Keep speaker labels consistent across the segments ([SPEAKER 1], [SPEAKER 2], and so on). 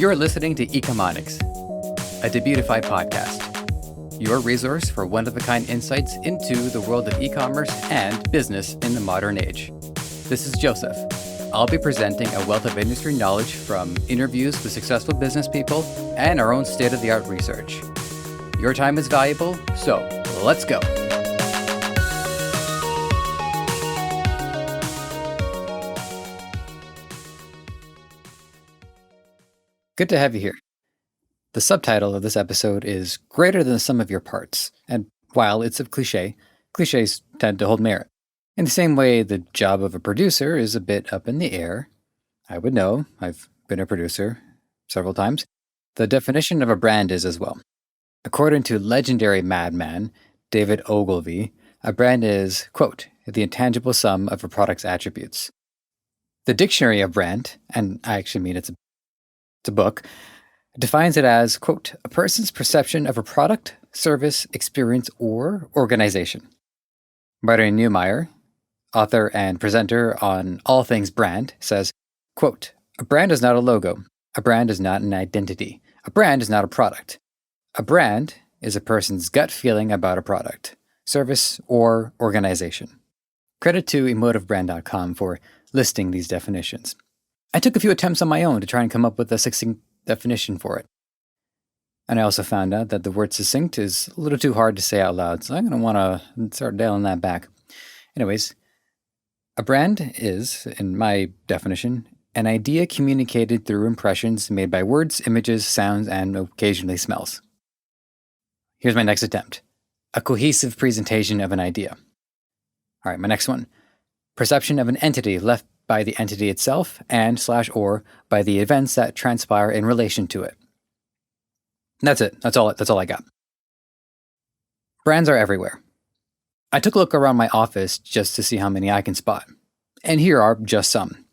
[SPEAKER 1] You're listening to Ecomonics, a Debutify podcast, your resource for one-of-a-kind insights into the world of e-commerce and business in the modern age. This is Joseph. I'll be presenting a wealth of industry knowledge from interviews with successful business people and our own state-of-the-art research. Your time is valuable, so let's go. Good to have you here. The subtitle of this episode is Greater Than the Sum of Your Parts, and while it's a cliche, cliches tend to hold merit. In the same way the job of a producer is a bit up in the air, I would know, I've been a producer several times, the definition of a brand is as well. According to legendary madman David Ogilvy, a brand is, quote, the intangible sum of a product's attributes. The Dictionary of Brand, and I actually mean it's a book, defines it as, quote, a person's perception of a product, service, experience, or organization. Martin Neumeyer, author and presenter on all things brand, says, quote, a brand is not a logo. A brand is not an identity. A brand is not a product. A brand is a person's gut feeling about a product, service, or organization. Credit to emotivebrand.com for listing these definitions. I took a few attempts on my own to try and come up with a succinct definition for it. And I also found out that the word succinct is a little too hard to say out loud, so I'm going to want to start dialing that back. Anyways, a brand is, in my definition, an idea communicated through impressions made by words, images, sounds, and occasionally smells. Here's my next attempt. A cohesive presentation of an idea. All right, my next one. Perception of an entity left by the entity itself and/or by the events that transpire in relation to it. That's it. That's all I got. Brands are everywhere. I took a look around my office just to see how many I can spot. And here are just some.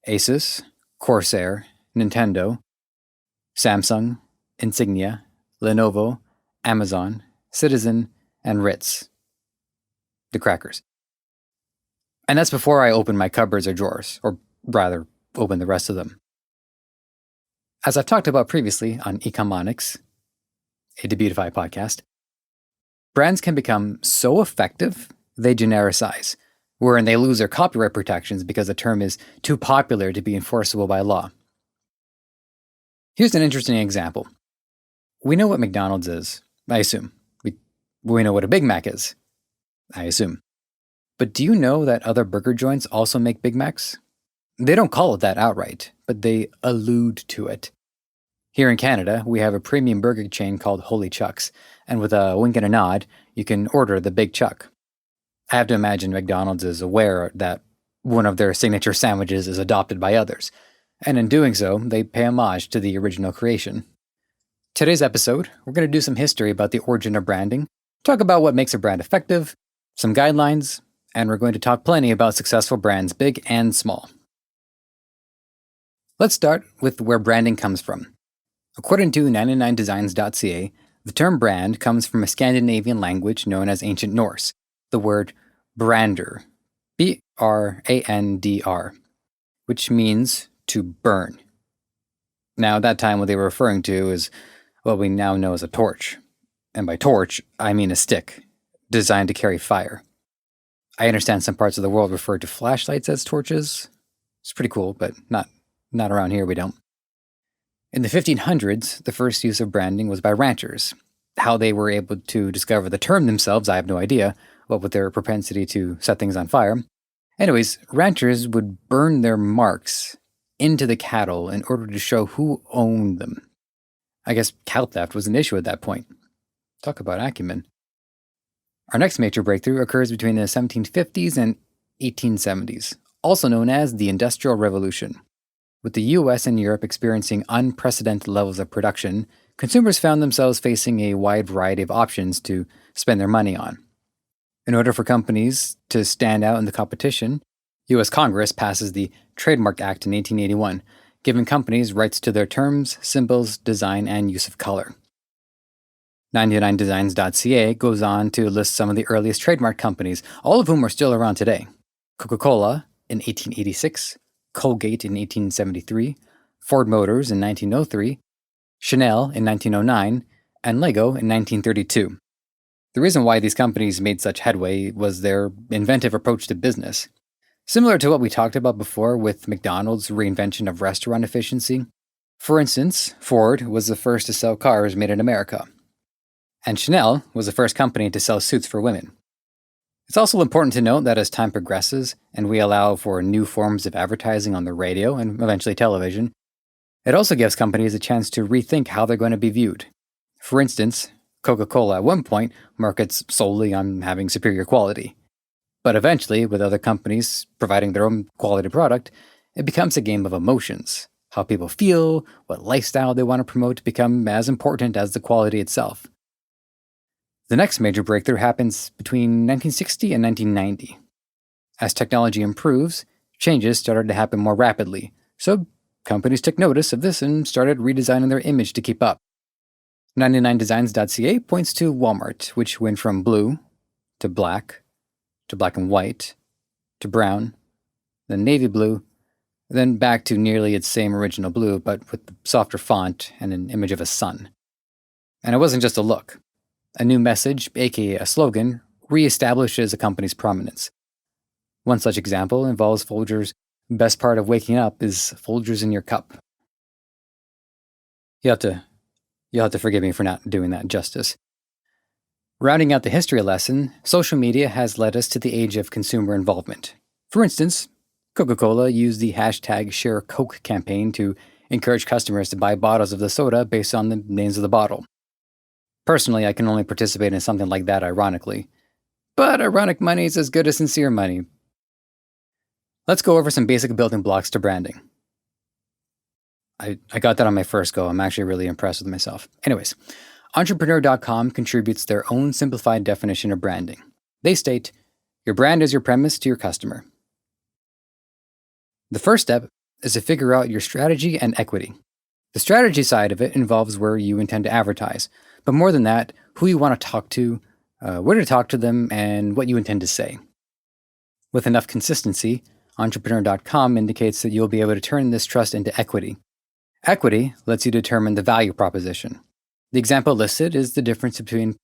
[SPEAKER 1] Asus, Corsair, Nintendo, Samsung, Insignia, Lenovo, Amazon, Citizen, and Ritz. The crackers. And that's before I open my cupboards or drawers, or rather, open the rest of them. As I've talked about previously on Ecomonics, a Debutify podcast, brands can become so effective, they genericize, wherein they lose their copyright protections because the term is too popular to be enforceable by law. Here's an interesting example. We know what McDonald's is, I assume. We know what a Big Mac is, I assume. But do you know that other burger joints also make Big Macs? They don't call it that outright, but they allude to it. Here in Canada, we have a premium burger chain called Holy Chuck's, and with a wink and a nod, you can order the Big Chuck. I have to imagine McDonald's is aware that one of their signature sandwiches is adopted by others, and in doing so, they pay homage to the original creation. Today's episode, we're going to do some history about the origin of branding, talk about what makes a brand effective, some guidelines, and we're going to talk plenty about successful brands, big and small. Let's start with where branding comes from. According to 99designs.ca, the term brand comes from a Scandinavian language known as Ancient Norse, the word brandr, B-R-A-N-D-R, which means to burn. Now, at that time, what they were referring to is what we now know as a torch. And by torch, I mean a stick, designed to carry fire. I understand some parts of the world refer to flashlights as torches. It's pretty cool, but not around here, we don't. In the 1500s, the first use of branding was by ranchers. How they were able to discover the term themselves, I have no idea, what with their propensity to set things on fire. Anyways, ranchers would burn their marks into the cattle in order to show who owned them. I guess cow theft was an issue at that point. Talk about acumen. Our next major breakthrough occurs between the 1750s and 1870s, also known as the Industrial Revolution. With the US and Europe experiencing unprecedented levels of production, consumers found themselves facing a wide variety of options to spend their money on. In order for companies to stand out in the competition, US Congress passes the Trademark Act in 1881, giving companies rights to their terms, symbols, design, and use of color. 99designs.ca goes on to list some of the earliest trademark companies, all of whom are still around today. Coca-Cola in 1886, Colgate in 1873, Ford Motors in 1903, Chanel in 1909, and Lego in 1932. The reason why these companies made such headway was their inventive approach to business. Similar to what we talked about before with McDonald's reinvention of restaurant efficiency. For instance, Ford was the first to sell cars made in America, and Chanel was the first company to sell suits for women. It's also important to note that as time progresses and we allow for new forms of advertising on the radio and eventually television, it also gives companies a chance to rethink how they're going to be viewed. For instance, Coca-Cola at one point markets solely on having superior quality. But eventually, with other companies providing their own quality product, it becomes a game of emotions. How people feel, what lifestyle they want to promote become as important as the quality itself. The next major breakthrough happens between 1960 and 1990. As technology improves, changes started to happen more rapidly, so companies took notice of this and started redesigning their image to keep up. 99designs.ca points to Walmart, which went from blue to black and white, to brown, then navy blue, then back to nearly its same original blue, but with the softer font and an image of a sun. And it wasn't just a look. A new message, aka a slogan, reestablishes a company's prominence. One such example involves Folgers' "Best part of waking up is Folgers in your cup." You'll have to forgive me for not doing that justice. Rounding out the history lesson, social media has led us to the age of consumer involvement. For instance, Coca-Cola used the hashtag #ShareCoke campaign to encourage customers to buy bottles of the soda based on the names of the bottle. Personally, I can only participate in something like that ironically. But ironic money is as good as sincere money. Let's go over some basic building blocks to branding. I got that on my first go. I'm actually really impressed with myself. Anyways, Entrepreneur.com contributes their own simplified definition of branding. They state, your brand is your premise to your customer. The first step is to figure out your strategy and equity. The strategy side of it involves where you intend to advertise, but more than that, who you want to talk to, where to talk to them, and what you intend to say. With enough consistency, Entrepreneur.com indicates that you'll be able to turn this trust into equity. Equity lets you determine the value proposition. The example listed is the difference between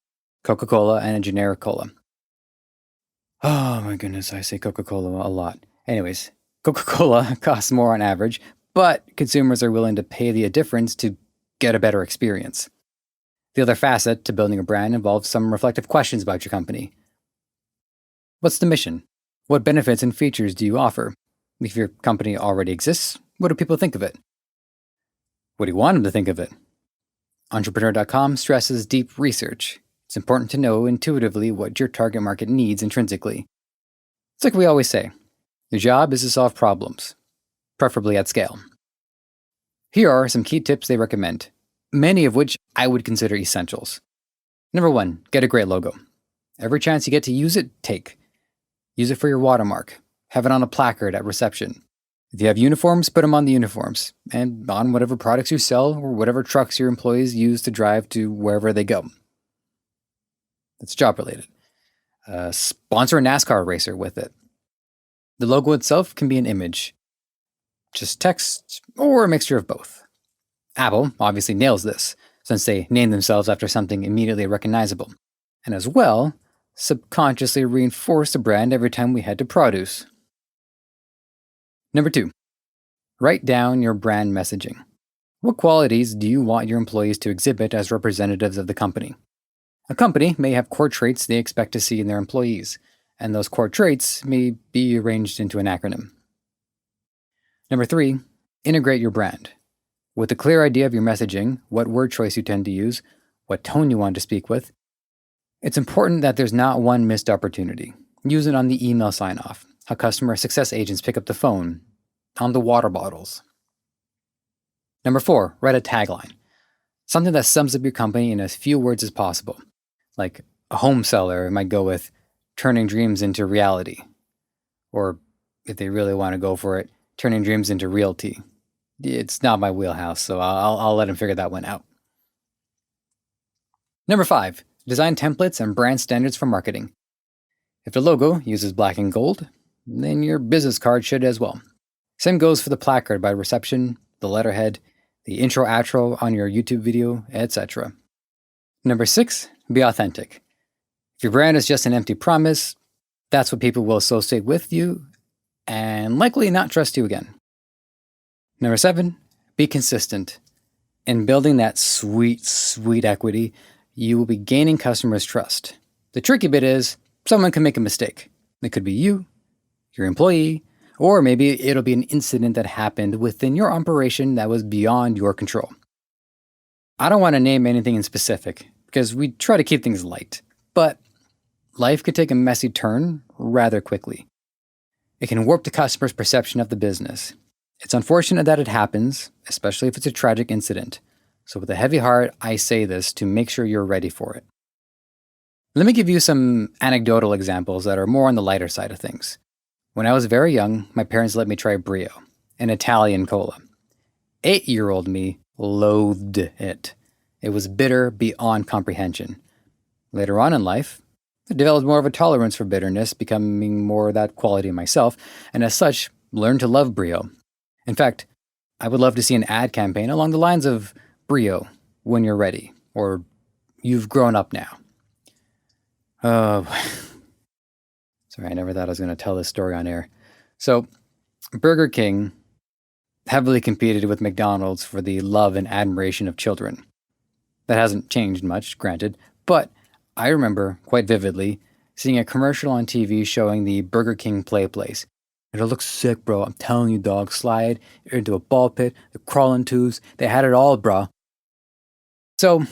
[SPEAKER 1] Coca-Cola and a generic cola. Oh my goodness, I say Coca-Cola a lot. Anyways, Coca-Cola costs more on average, but consumers are willing to pay the difference to get a better experience. The other facet to building a brand involves some reflective questions about your company. What's the mission? What benefits and features do you offer? If your company already exists, what do people think of it? What do you want them to think of it? Entrepreneur.com stresses deep research. It's important to know intuitively what your target market needs intrinsically. It's like we always say, your job is to solve problems, preferably at scale. Here are some key tips they recommend, many of which I would consider essentials. Number 1, get a great logo. Every chance you get to use it, take. Use it for your watermark. Have it on a placard at reception. If you have uniforms, put them on the uniforms, and on whatever products you sell or whatever trucks your employees use to drive to wherever they go. That's job related. Sponsor a NASCAR racer with it. The logo itself can be an image, just text, or a mixture of both. Apple obviously nails this, since they name themselves after something immediately recognizable, and as well, subconsciously reinforce the brand every time we head to produce. Number 2, write down your brand messaging. What qualities do you want your employees to exhibit as representatives of the company? A company may have core traits they expect to see in their employees, and those core traits may be arranged into an acronym. Number 3, integrate your brand. With a clear idea of your messaging, what word choice you tend to use, what tone you want to speak with, it's important that there's not one missed opportunity. Use it on the email sign-off, how customer success agents pick up the phone, on the water bottles. Number 4, write a tagline. Something that sums up your company in as few words as possible. Like a home seller might go with turning dreams into reality. Or if they really want to go for it, turning dreams into realty. It's not my wheelhouse, so I'll let them figure that one out. Number 5, design templates and brand standards for marketing. If the logo uses black and gold, then your business card should as well. Same goes for the placard by reception, the letterhead, the intro-outro on your YouTube video, etc. Number 6, be authentic. If your brand is just an empty promise, that's what people will associate with you and likely not trust you again. Number 7, be consistent. In building that sweet, sweet equity, you will be gaining customers' trust. The tricky bit is someone can make a mistake. It could be you, your employee, or maybe it'll be an incident that happened within your operation that was beyond your control. I don't want to name anything in specific because we try to keep things light, but life could take a messy turn rather quickly. It can warp the customer's perception of the business. It's unfortunate that it happens, especially if it's a tragic incident. So with a heavy heart, I say this to make sure you're ready for it. Let me give you some anecdotal examples that are more on the lighter side of things. When I was very young, my parents let me try Brio, an Italian cola. 8-year-old me loathed it. It was bitter beyond comprehension. Later on in life, I developed more of a tolerance for bitterness, becoming more of that quality myself, and as such, learned to love Brio. In fact, I would love to see an ad campaign along the lines of Brio, when you're ready, or you've grown up now. Sorry, I never thought I was going to tell this story on air. So, Burger King heavily competed with McDonald's for the love and admiration of children. That hasn't changed much, granted, but I remember quite vividly seeing a commercial on TV showing the Burger King play place. It looks sick, bro. I'm telling you, dog. Slide into a ball pit, the crawling tubes. They had it all, bro. So,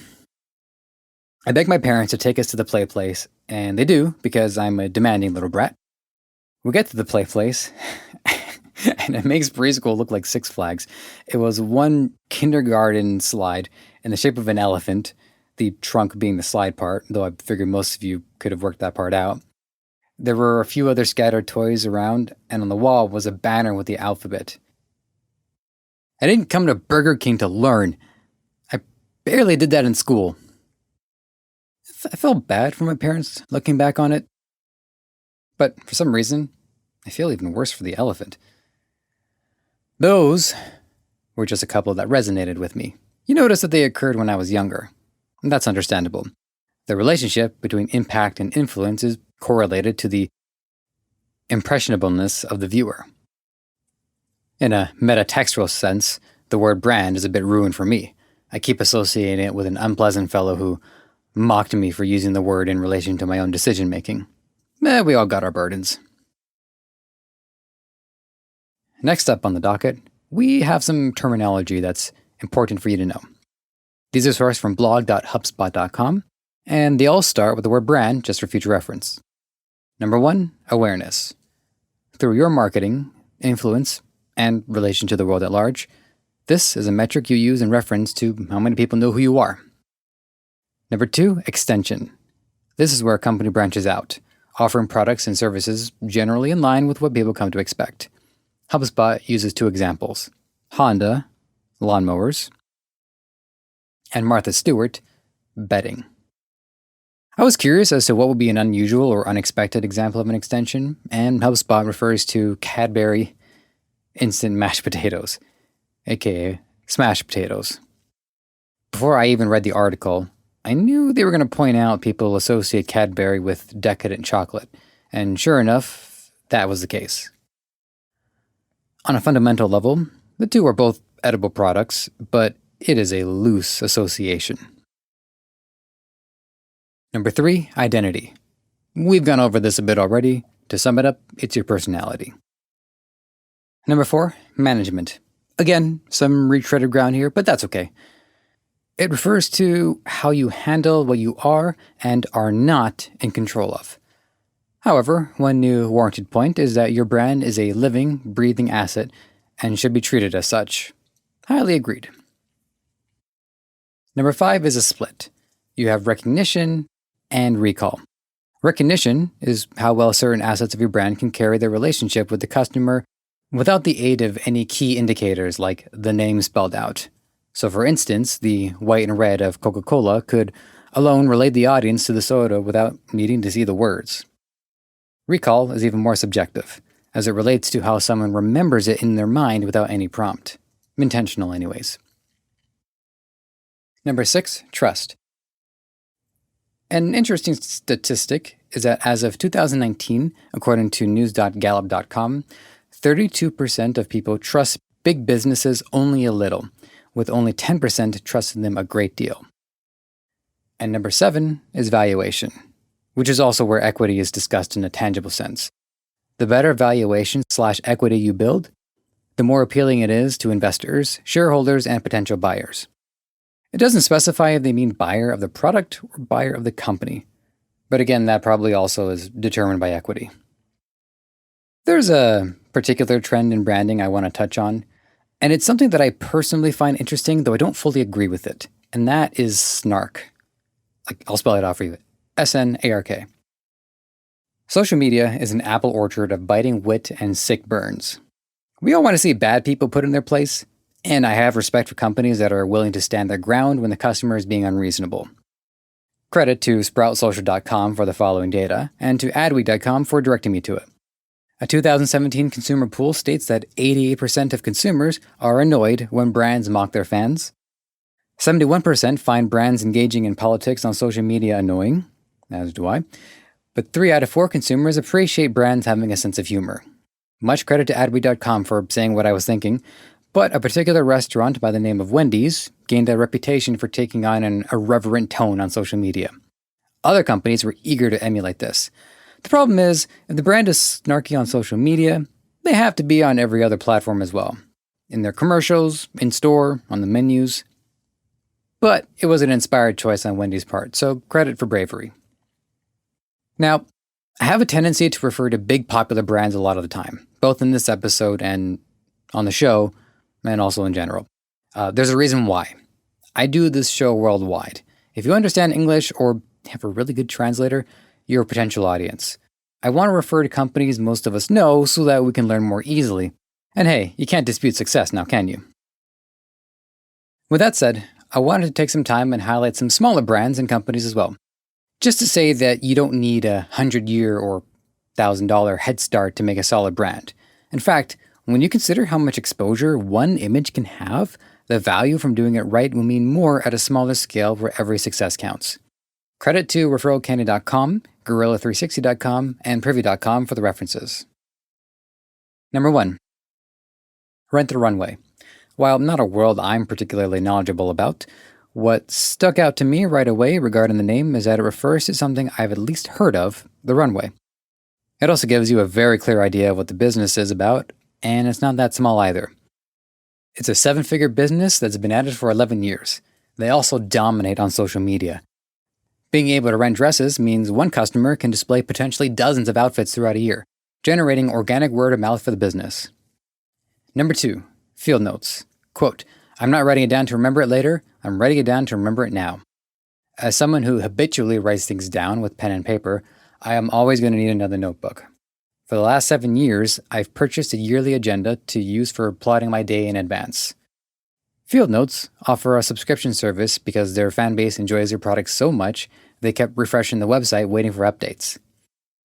[SPEAKER 1] I begged my parents to take us to the play place, and they do, because I'm a demanding little brat. We get to the play place, and it makes preschool look like Six Flags. It was one kindergarten slide in the shape of an elephant, the trunk being the slide part, though I figured most of you could have worked that part out. There were a few other scattered toys around, and on the wall was a banner with the alphabet. I didn't come to Burger King to learn. I barely did that in school. I felt bad for my parents looking back on it. But for some reason, I feel even worse for the elephant. Those were just a couple that resonated with me. You notice that they occurred when I was younger. And that's understandable. The relationship between impact and influence is correlated to the impressionableness of the viewer. In a metatextual sense, the word brand is a bit ruined for me. I keep associating it with an unpleasant fellow who mocked me for using the word in relation to my own decision-making. We all got our burdens. Next up on the docket, we have some terminology that's important for you to know. These are sourced from blog.hubspot.com, and they all start with the word brand just for future reference. Number 1, awareness. Through your marketing, influence, and relation to the world at large, this is a metric you use in reference to how many people know who you are. Number 2, extension. This is where a company branches out, offering products and services generally in line with what people come to expect. HubSpot uses 2 examples: Honda, lawnmowers, and Martha Stewart, bedding. I was curious as to what would be an unusual or unexpected example of an extension, and HubSpot refers to Cadbury instant mashed potatoes, aka smashed potatoes. Before I even read the article, I knew they were going to point out people associate Cadbury with decadent chocolate, and sure enough, that was the case. On a fundamental level, the two are both edible products, but it is a loose association. Number 3, identity. We've gone over this a bit already. To sum it up, it's your personality. Number 4, management. Again, some retreaded ground here, but that's okay. It refers to how you handle what you are and are not in control of. However, one new warranted point is that your brand is a living, breathing asset and should be treated as such. Highly agreed. Number 5 is a split. You have recognition and recall. Recognition is how well certain assets of your brand can carry their relationship with the customer without the aid of any key indicators like the name spelled out. So for instance, the white and red of Coca-Cola could alone relate the audience to the soda without needing to see the words. Recall is even more subjective, as it relates to how someone remembers it in their mind without any prompt. Intentional anyways. Number 6, trust. An interesting statistic is that as of 2019, according to news.gallup.com, 32% of people trust big businesses only a little, with only 10% trusting them a great deal. And number 7 is valuation, which is also where equity is discussed in a tangible sense. The better valuation/equity you build, the more appealing it is to investors, shareholders, and potential buyers. It doesn't specify if they mean buyer of the product or buyer of the company, but again, that probably also is determined by equity. There's a particular trend in branding I want to touch on, and it's something that I personally find interesting, though I don't fully agree with it, and that is snark. I'll spell it out for you. SNARK. Social media is an apple orchard of biting wit and sick burns. We all want to see bad people put in their place, and I have respect for companies that are willing to stand their ground when the customer is being unreasonable. Credit to SproutSocial.com for the following data, and to Adweek.com for directing me to it. A 2017 consumer poll states that 88% of consumers are annoyed when brands mock their fans. 71% find brands engaging in politics on social media annoying, as do I. But 3 out of 4 consumers appreciate brands having a sense of humor. Much credit to Adweek.com for saying what I was thinking, but a particular restaurant by the name of Wendy's gained a reputation for taking on an irreverent tone on social media. Other companies were eager to emulate this. The problem is, if the brand is snarky on social media, they have to be on every other platform as well. In their commercials, in store, on the menus. But it was an inspired choice on Wendy's part, so credit for bravery. Now, I have a tendency to refer to big popular brands a lot of the time, both in this episode and on the show, and also in general. There's a reason why. I do this show worldwide. If you understand English or have a really good translator, you're a potential audience. I want to refer to companies most of us know so that we can learn more easily. And hey, you can't dispute success now, can you? With that said, I wanted to take some time and highlight some smaller brands and companies as well. Just to say that you don't need a 100-year or $1,000 head start to make a solid brand. In fact, when you consider how much exposure one image can have, the value from doing it right will mean more at a smaller scale where every success counts. Credit to referralcandy.com, gorilla360.com, and privy.com for the references. Number 1. Rent the Runway. While not a world I'm particularly knowledgeable about, what stuck out to me right away regarding the name is that it refers to something I've at least heard of, the runway. It also gives you a very clear idea of what the business is about, and it's not that small either. It's a 7-figure business that's been at it for 11 years. They also dominate on social media. Being able to rent dresses means one customer can display potentially dozens of outfits throughout a year, generating organic word of mouth for the business. Number 2, field notes. Quote, I'm not writing it down to remember it later, I'm writing it down to remember it now. As someone who habitually writes things down with pen and paper, I am always going to need another notebook. For the last 7 years, I've purchased a yearly agenda to use for plotting my day in advance. Field Notes offer a subscription service because their fan base enjoys their products so much, they kept refreshing the website waiting for updates.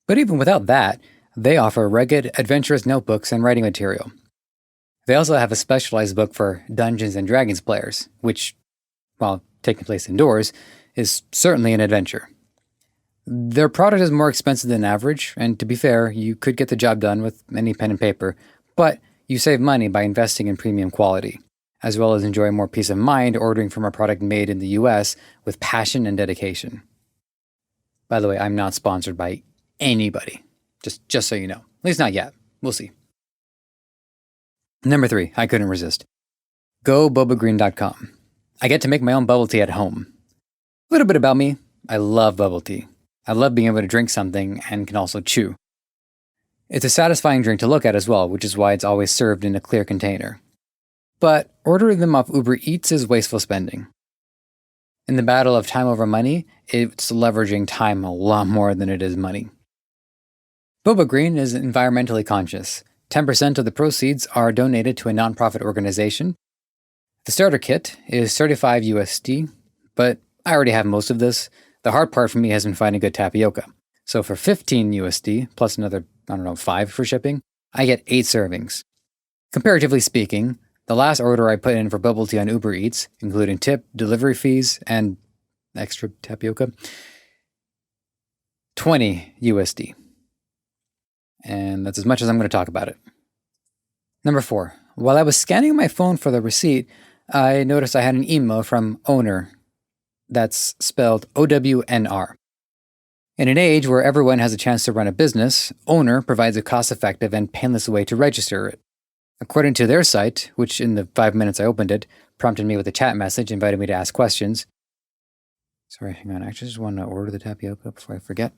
[SPEAKER 1] But even without that, they offer rugged, adventurous notebooks and writing material. They also have a specialized book for Dungeons & Dragons players, which, while taking place indoors, is certainly an adventure. Their product is more expensive than average, and to be fair, you could get the job done with any pen and paper, but you save money by investing in premium quality, as well as enjoy more peace of mind ordering from a product made in the US with passion and dedication. By the way, I'm not sponsored by anybody, just so you know. At least not yet. We'll see. Number 3, I couldn't resist. GoBobaGreen.com. I get to make my own bubble tea at home. A little bit about me, I love bubble tea. I love being able to drink something and can also chew. It's a satisfying drink to look at as well, which is why it's always served in a clear container. But ordering them off Uber Eats is wasteful spending. In the battle of time over money, it's leveraging time a lot more than it is money. Boba Green is environmentally conscious. 10% of the proceeds are donated to a nonprofit organization. The starter kit is $35 USD, but I already have most of this. The hard part for me has been finding good tapioca. So for $15 USD, plus another, $5 for shipping, I get 8 servings. Comparatively speaking, The last order I put in for bubble tea on Uber Eats, including tip, delivery fees, and extra tapioca, 20 USD. And that's as much as I'm going to talk about it. Number 4. While I was scanning my phone for the receipt, I noticed I had an email from Ownr. That's spelled OWNR. In an age where everyone has a chance to run a business, Ownr provides a cost-effective and painless way to register it. According to their site, which in the 5 minutes I opened it, prompted me with a chat message, invited me to ask questions. Sorry, hang on. I actually just want to order the tapioca before I forget.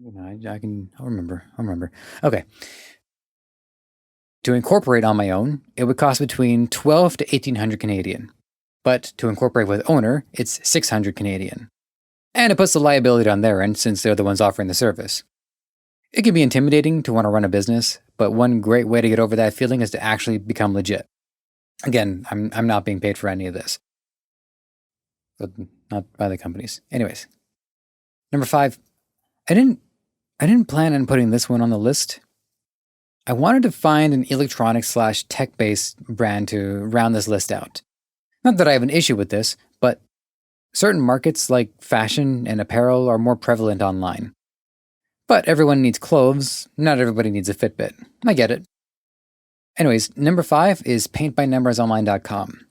[SPEAKER 1] I'll remember. Okay. To incorporate on my own, it would cost between 12 to 1800 Canadian. But to incorporate with Ownr, it's 600 Canadian. And it puts the liability on their end since they're the ones offering the service. It can be intimidating to want to run a business, but one great way to get over that feeling is to actually become legit. Again, I'm not being paid for any of this. But not by the companies. Anyways. Number 5. I didn't plan on putting this one on the list. I wanted to find an electronics/tech-based brand to round this list out. Not that I have an issue with this, but certain markets like fashion and apparel are more prevalent online. But everyone needs clothes, not everybody needs a Fitbit. I get it. Anyways, number 5 is paintbynumbersonline.com.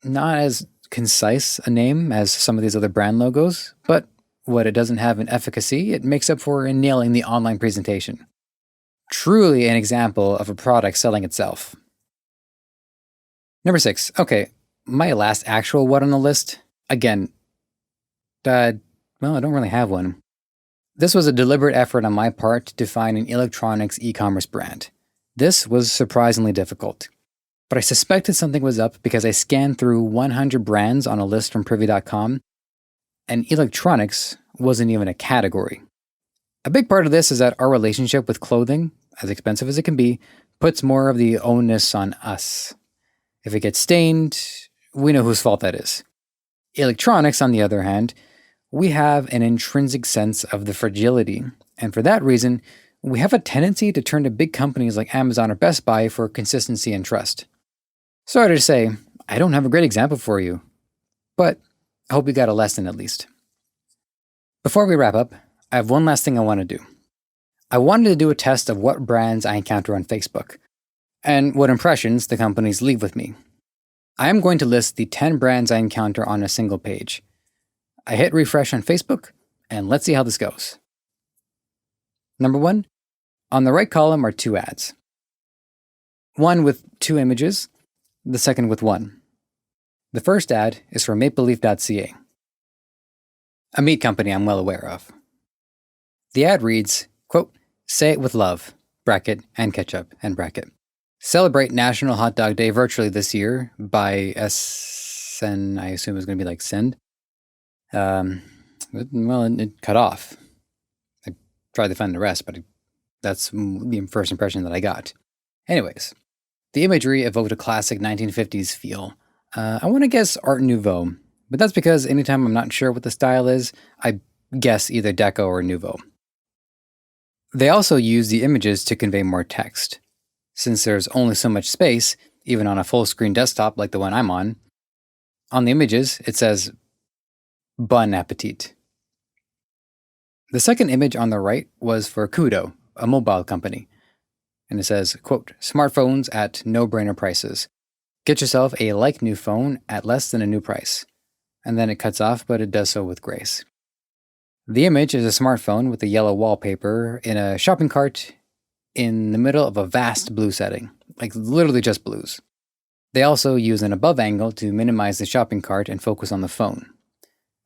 [SPEAKER 1] Not as concise a name as some of these other brand logos, but what it doesn't have in efficacy, it makes up for in nailing the online presentation. Truly an example of a product selling itself. Number 6. Okay, my last actual one on the list. Again, I don't really have one. This was a deliberate effort on my part to find an electronics e-commerce brand. This was surprisingly difficult. But I suspected something was up because I scanned through 100 brands on a list from Privy.com, and electronics wasn't even a category. A big part of this is that our relationship with clothing, as expensive as it can be, puts more of the onus on us. If it gets stained, we know whose fault that is. Electronics, on the other hand, we have an intrinsic sense of the fragility, and for that reason, we have a tendency to turn to big companies like Amazon or Best Buy for consistency and trust. Sorry to say, I don't have a great example for you, but I hope you got a lesson at least. Before we wrap up, I have one last thing I want to do. I wanted to do a test of what brands I encounter on Facebook, and what impressions the companies leave with me. I am going to list the 10 brands I encounter on a single page. I hit refresh on Facebook, and let's see how this goes. Number 1, on the right column are 2 ads. One with 2 images, the second with 1. The first ad is from mapleleaf.ca, a meat company I'm well aware of. The ad reads, quote, "Say it with love, bracket, and ketchup, and bracket. Celebrate National Hot Dog Day virtually this year by SN, I assume it's going to be like send. It cut off. I tried to find the rest, but that's the first impression that I got. Anyways, the imagery evoked a classic 1950s feel. I want to guess Art Nouveau, but that's because anytime I'm not sure what the style is, I guess either Deco or Nouveau. They also use the images to convey more text. Since there's only so much space, even on a full-screen desktop like the one I'm on the images, it says, Bon appetit. The second image on the right was for Kudo, a mobile company. And it says, quote, "Smartphones at no-brainer prices. Get yourself a like-new phone at less than a new price." And then it cuts off, but it does so with grace. The image is a smartphone with a yellow wallpaper in a shopping cart in the middle of a vast blue setting, like literally just blues. They also use an above angle to minimize the shopping cart and focus on the phone.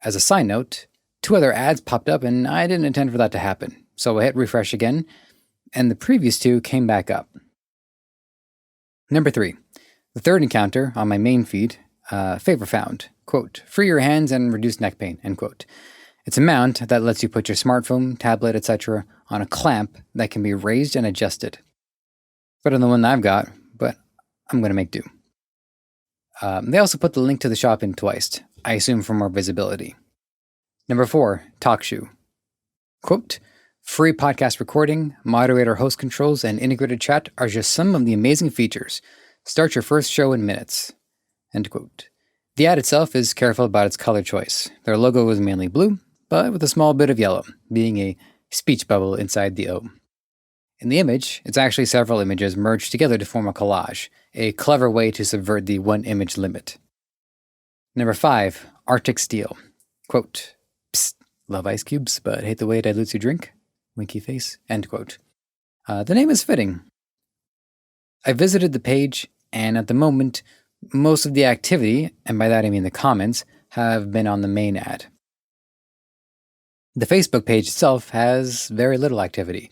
[SPEAKER 1] As a side note, 2 other ads popped up and I didn't intend for that to happen, so I hit refresh again, and the previous 2 came back up. Number 3, the third encounter on my main feed, favor found, quote, "Free your hands and reduce neck pain," end quote. It's a mount that lets you put your smartphone, tablet, etc. on a clamp that can be raised and adjusted. Better than the one I've got, but I'm going to make do. They also put the link to the shop in twice, I assume for more visibility. Number 4, TalkShoe. Quote, Free podcast recording, moderator host controls, and integrated chat are just some of the amazing features. Start your first show in minutes. End quote. The ad itself is careful about its color choice. Their logo is mainly blue, but with a small bit of yellow, being a speech bubble inside the O. In the image, it's actually several images merged together to form a collage, a clever way to subvert the one image limit. Number 5, Arctic Steel. Quote, "Psst, love ice cubes, but hate the way it dilutes your drink. Winky face." End quote. The name is fitting. I visited the page, and at the moment, most of the activity, and by that I mean the comments, have been on the main ad. The Facebook page itself has very little activity.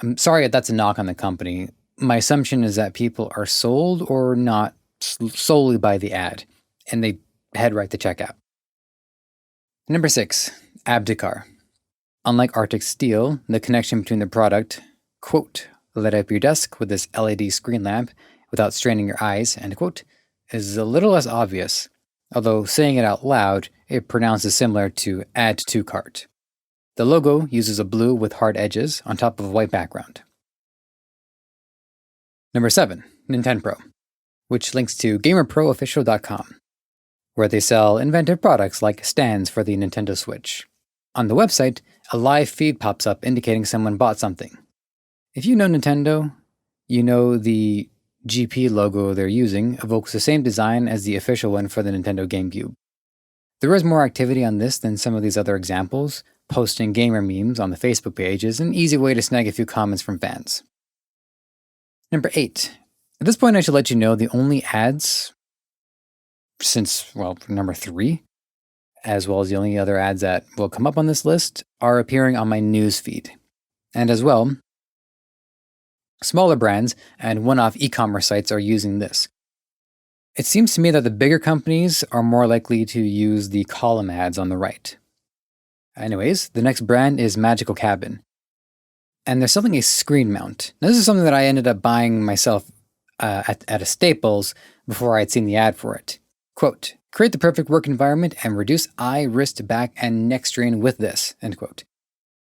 [SPEAKER 1] I'm sorry if that's a knock on the company. My assumption is that people are sold or not solely by the ad, and they head right to checkout. Number 6, Abtikar. Unlike Arctic Steel, the connection between the product, quote, "light up your desk with this LED screen lamp without straining your eyes," end quote, is a little less obvious, although saying it out loud, it pronounces similar to add to cart. The logo uses a blue with hard edges on top of a white background. Number 7, Nintendo, which links to gamerproofficial.com, where they sell inventive products like stands for the Nintendo Switch. On the website, a live feed pops up indicating someone bought something. If you know Nintendo, you know the GP logo they're using evokes the same design as the official one for the Nintendo GameCube. There is more activity on this than some of these other examples. Posting gamer memes on the Facebook page is an easy way to snag a few comments from fans. Number 8. At this point, I should let you know the only ads for number 3, as well as the only other ads that will come up on this list, are appearing on my news feed. And as well, smaller brands and one-off e-commerce sites are using this. It seems to me that the bigger companies are more likely to use the column ads on the right. Anyways, the next brand is Magical Cabin, and they're selling a screen mount. Now, this is something that I ended up buying myself at a Staples before I had seen the ad for it. Quote, "create the perfect work environment and reduce eye, wrist, back, and neck strain with this," end quote.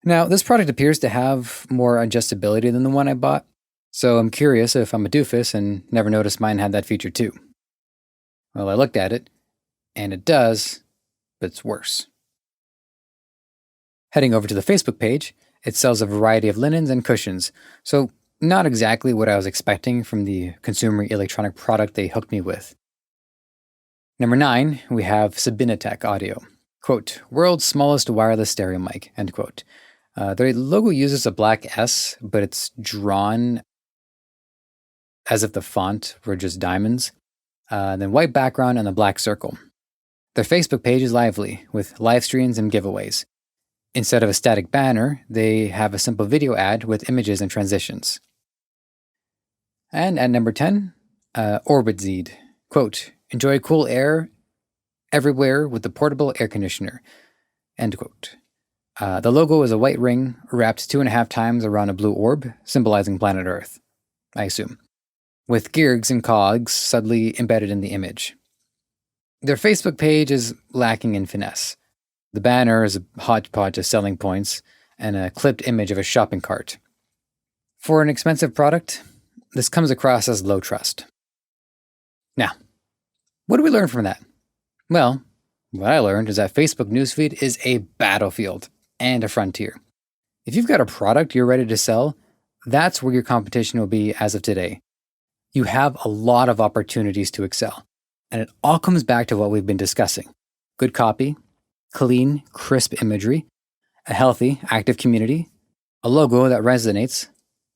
[SPEAKER 1] Now, this product appears to have more adjustability than the one I bought, so I'm curious if I'm a doofus and never noticed mine had that feature too. Well, I looked at it, and it does, but it's worse. Heading over to the Facebook page, it sells a variety of linens and cushions, so not exactly what I was expecting from the consumer electronic product they hooked me with. Number 9, we have Sabinatech Audio. Quote, "world's smallest wireless stereo mic," end quote. Their logo uses a black S, but it's drawn as if the font were just diamonds, then white background and a black circle. Their Facebook page is lively, with live streams and giveaways. Instead of a static banner, they have a simple video ad with images and transitions. And at number 10, Orbitzeed. Quote, "enjoy cool air everywhere with the portable air conditioner," end quote. The logo is a white ring wrapped 2.5 times around a blue orb, symbolizing planet Earth, I assume, with gears and cogs subtly embedded in the image. Their Facebook page is lacking in finesse. The banner is a hodgepodge of selling points and a clipped image of a shopping cart. For an expensive product, this comes across as low trust. Now, what do we learn from that? Well, what I learned is that Facebook newsfeed is a battlefield and a frontier. If you've got a product you're ready to sell, that's where your competition will be as of today. You have a lot of opportunities to excel, and it all comes back to what we've been discussing. Good copy, clean, crisp imagery, a healthy, active community, a logo that resonates,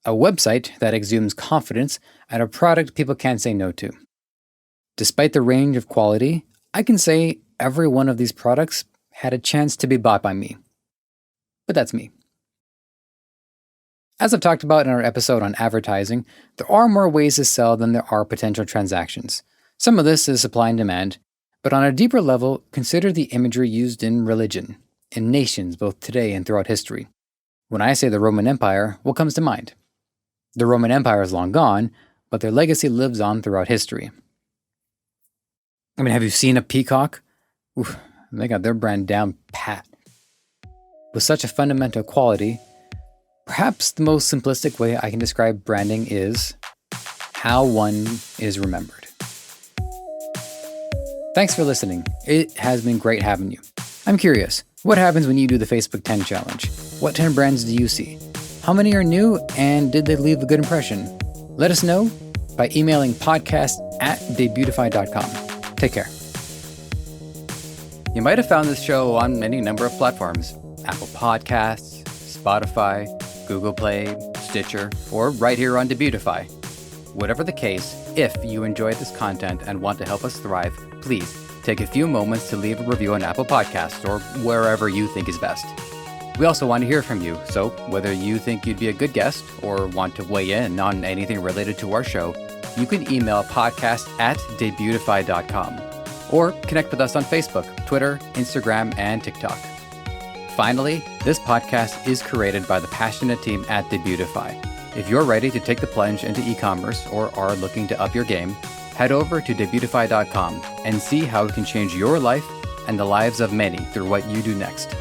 [SPEAKER 1] a website that exudes confidence, and a product people can't say no to. Despite the range of quality, I can say every one of these products had a chance to be bought by me. But that's me. As I've talked about in our episode on advertising, there are more ways to sell than there are potential transactions. Some of this is supply and demand, but on a deeper level, consider the imagery used in religion, in nations both today and throughout history. When I say the Roman Empire, what comes to mind? The Roman Empire is long gone, but their legacy lives on throughout history. I mean, have you seen a peacock? Oof, they got their brand down pat. With such a fundamental quality, Perhaps the most simplistic way I can describe branding is how one is remembered. Thanks for listening. It has been great having you. I'm curious, what happens when you do the Facebook 10 challenge? What 10 brands do you see? How many are new, and did they leave a good impression? Let us know by emailing podcast@debutify.com. Take care. You might have found this show on any number of platforms: Apple Podcasts, Spotify, Google Play, Stitcher, or right here on Debutify. Whatever the case, if you enjoyed this content and want to help us thrive, please take a few moments to leave a review on Apple Podcasts or wherever you think is best. We also want to hear from you, so whether you think you'd be a good guest or want to weigh in on anything related to our show, you can email podcast@debutify.com or connect with us on Facebook, Twitter, Instagram, and TikTok. Finally, this podcast is created by the passionate team at Debutify. If you're ready to take the plunge into e-commerce or are looking to up your game, head over to Debutify.com and see how it can change your life and the lives of many through what you do next.